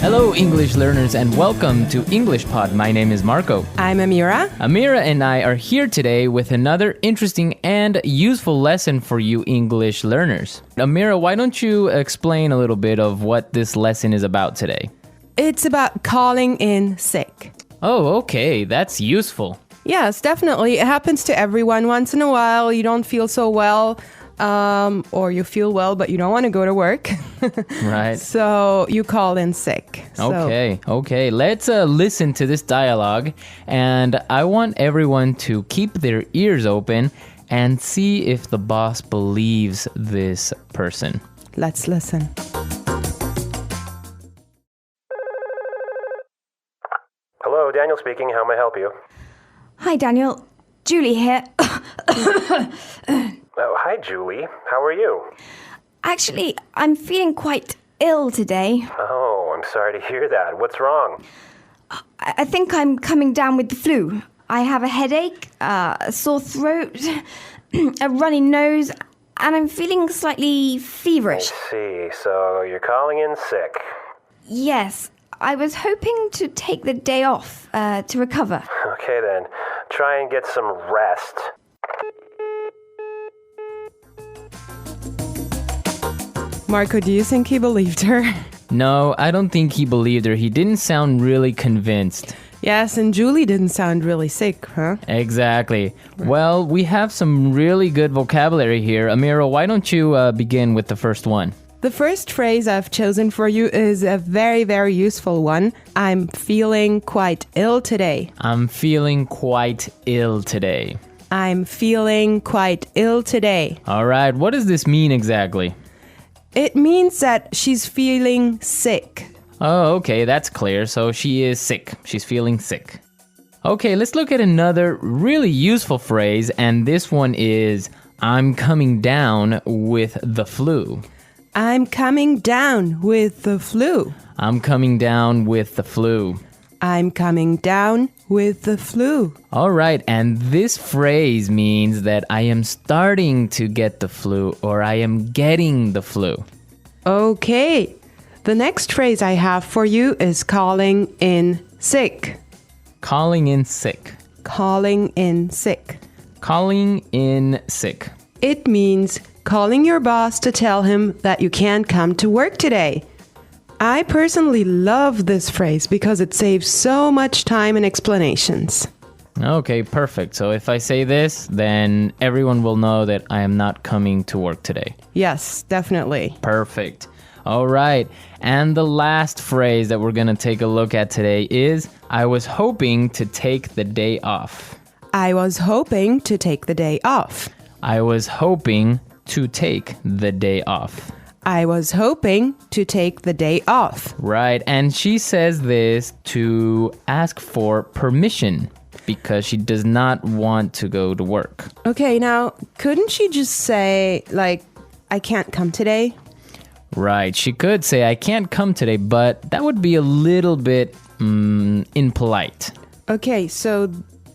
Hello, English learners, and welcome to English Pod. My name is Marco. I'm Amira. Amira and I are here today with another interesting and useful lesson for you English learners. Amira, why don't you explain a little bit of what this lesson is about today? It's about calling in sick. Oh, okay, that's useful. Yes, definitely. It happens to everyone. Once in a while, you don't feel so well, or you feel well, but you don't want to go to work. Right. So you call in sick. Okay. Let's listen to this dialogue, and I want everyone to keep their ears open and see if the boss believes this person. Let's listen. Hello, Daniel speaking. How may I help you? Hi, Daniel. Julie here. Oh, hi, Julie. How are you? Actually, I'm feeling quite ill today. Oh, I'm sorry to hear that. What's wrong? I think I'm coming down with the flu. I have a headache, a sore throat, a runny nose, and I'm feeling slightly feverish. I see. So you're calling in sick. Yes, I was hoping to take the day off to recover. Okay, then. Try and get some rest. Marco, do you think he believed her? No, I don't think he believed her. He didn't sound really convinced. Yes, and Julie didn't sound really sick, huh? Exactly. Well, we have some really good vocabulary here. Amira, why don't you begin with the first one? The first phrase I've chosen for you is a very, very useful one. I'm feeling quite ill today. I'm feeling quite ill today. I'm feeling quite ill today. All right, what does this mean exactly? It means that she's feeling sick. Oh, okay, that's clear. So she is sick. She's feeling sick. Okay, let's look at another really useful phrase, and this one is I'm coming down with the flu. I'm coming down with the flu. I'm coming down with the flu. I'm coming down with the flu. All right, and this phrase means that I am starting to get the flu or I am getting the flu. Okay, the next phrase I have for you is calling in sick. Calling in sick. Calling in sick. Calling in sick. It means calling your boss to tell him that you can't come to work today. I personally love this phrase because it saves so much time and explanations. Okay, perfect. So if I say this, then everyone will know that I am not coming to work today. Yes, definitely. Perfect. All right. And the last phrase that we're going to take a look at today is I was hoping to take the day off. I was hoping to take the day off. I was hoping to take the day off. I was hoping to take the day off. Right. And she says this to ask for permission because she does not want to go to work. Okay, now, couldn't she just say, like, I can't come today? Right. She could say, I can't come today, but that would be a little bit impolite. Okay, so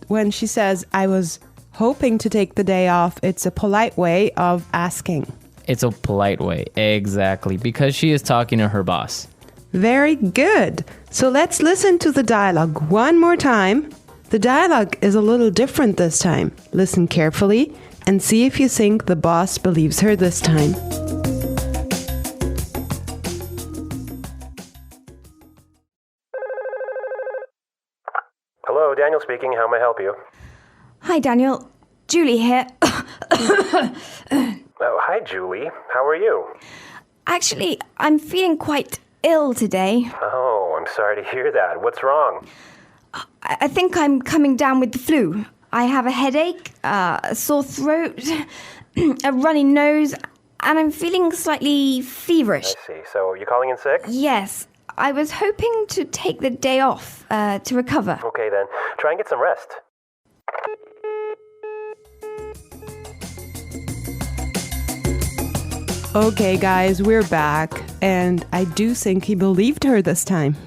when she says, I was hoping to take the day off, it's a polite way of asking. It's a polite way, exactly, because she is talking to her boss. Very good. So let's listen to the dialogue one more time. The dialogue is a little different this time. Listen carefully and see if you think the boss believes her this time. Hello, Daniel speaking. How may I help you? Hi, Daniel. Julie here. Oh, hi, Julie. How are you? Actually, I'm feeling quite ill today. Oh, I'm sorry to hear that. What's wrong? I think I'm coming down with the flu. I have a headache, a sore throat, a runny nose, and I'm feeling slightly feverish. I see. So you're calling in sick? Yes, I was hoping to take the day off to recover. Okay, then. Try and get some rest. Okay, guys, we're back. And I do think he believed her this time.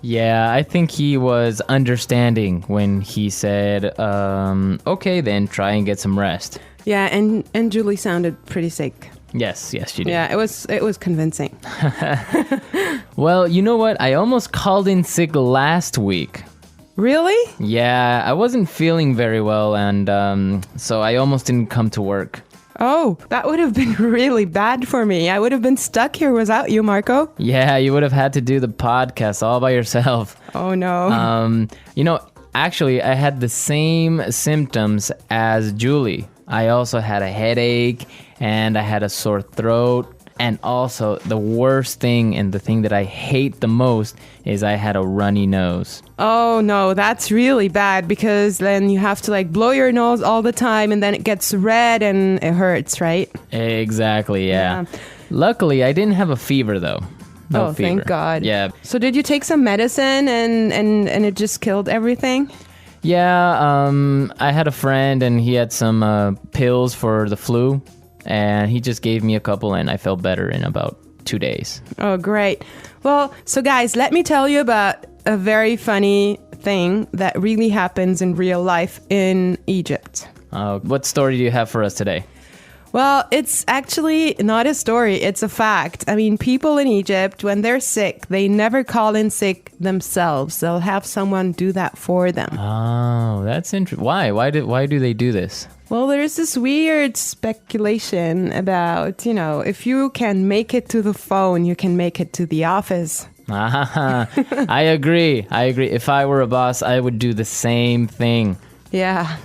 Yeah, I think he was understanding when he said, okay, then try and get some rest. Yeah, and Julie sounded pretty sick. Yes, she did. Yeah, it was convincing. Well, you know what? I almost called in sick last week. Really? Yeah, I wasn't feeling very well, and so I almost didn't come to work. Oh, that would have been really bad for me. I would have been stuck here without you, Marco. Yeah, you would have had to do the podcast all by yourself. Oh, no. Actually, I had the same symptoms as Julie. I also had a headache, and I had a sore throat. And also, the worst thing and the thing that I hate the most is I had a runny nose. Oh, no, that's really bad because then you have to like blow your nose all the time and then it gets red and it hurts, right? Exactly, yeah. Luckily, I didn't have a fever, though. No fever. Thank God. Yeah. So did you take some medicine and it just killed everything? Yeah, I had a friend and he had some pills for the flu. And he just gave me a couple and I felt better in about 2 days. Oh, great. Well, so guys, let me tell you about a very funny thing that really happens in real life in Egypt. What story do you have for us today? Well, it's actually not a story, it's a fact. I mean, people in Egypt, when they're sick, they never call in sick themselves. They'll have someone do that for them. Oh, that's interesting. Why? Why do they do this? Well, there's this weird speculation about, if you can make it to the phone, you can make it to the office. I agree. If I were a boss, I would do the same thing. Yeah.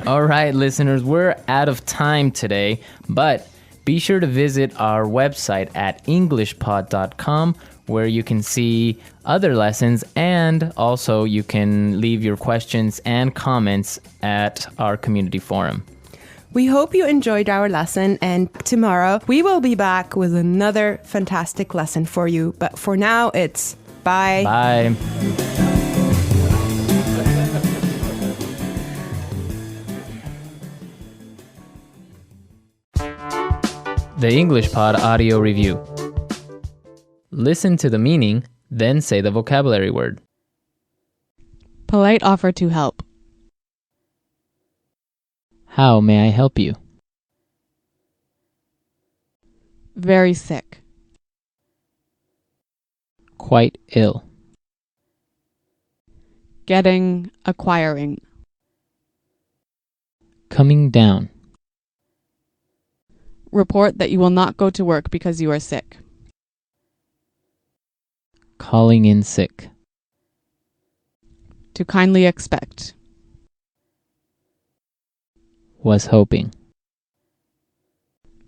All right, listeners, we're out of time today, but be sure to visit our website at englishpod.com where you can see other lessons and also you can leave your questions and comments at our community forum. We hope you enjoyed our lesson, and tomorrow we will be back with another fantastic lesson for you. But for now, it's bye. Bye. The English Pod Audio Review. Listen to the meaning, then say the vocabulary word. Polite offer to help. How may I help you? Very sick. Quite ill. Getting, acquiring. Coming down. Report that you will not go to work because you are sick. Calling in sick. To kindly expect. Was hoping.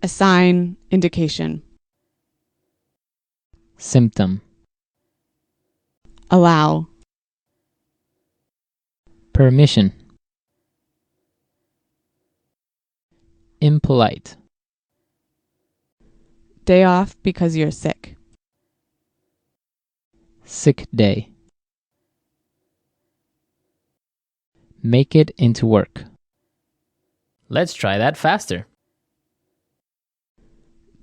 A sign, indication. Symptom. Allow. Permission. Impolite. Day off because you're sick. Sick day. Make it into work. Let's try that faster.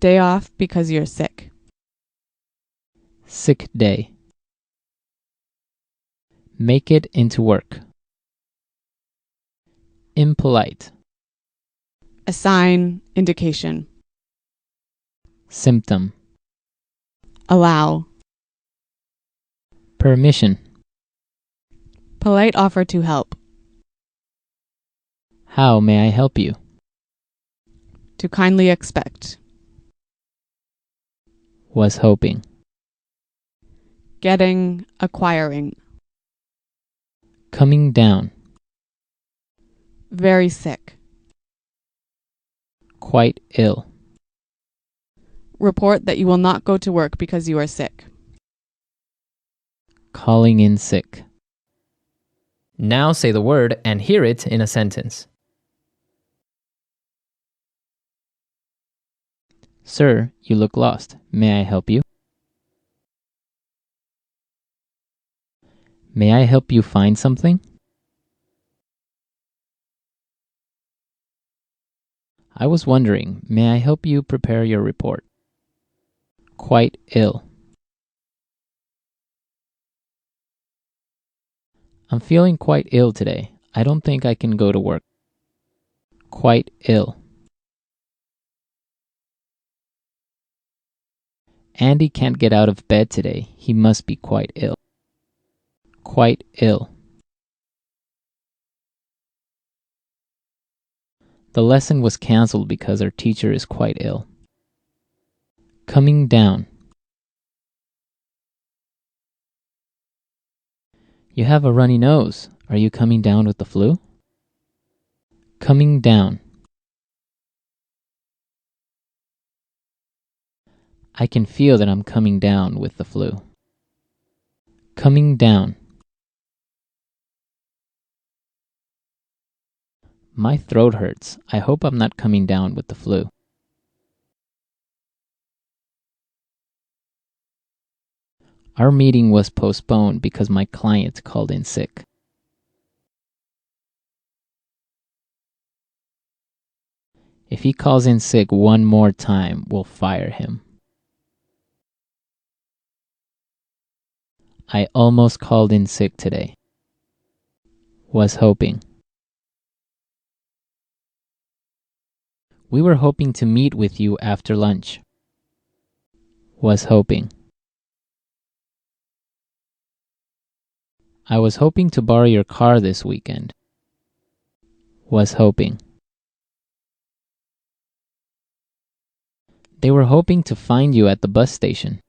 Day off because you're sick. Sick day. Make it into work. Impolite. A sign, indication. Symptom. Allow. Permission. Polite offer to help. How may I help you? To kindly expect. Was hoping. Getting, acquiring. Coming down. Very sick. Quite ill. Report that you will not go to work because you are sick. Calling in sick. Now say the word and hear it in a sentence. Sir, you look lost. May I help you? May I help you find something? I was wondering, may I help you prepare your report? Quite ill. I'm feeling quite ill today. I don't think I can go to work. Quite ill. Andy can't get out of bed today. He must be quite ill. Quite ill. The lesson was cancelled because our teacher is quite ill. Coming down. You have a runny nose. Are you coming down with the flu? Coming down. I can feel that I'm coming down with the flu. Coming down. My throat hurts. I hope I'm not coming down with the flu. Our meeting was postponed because my client called in sick. If he calls in sick one more time, we'll fire him. I almost called in sick today. Was hoping. We were hoping to meet with you after lunch. Was hoping. I was hoping to borrow your car this weekend. Was hoping. They were hoping to find you at the bus station.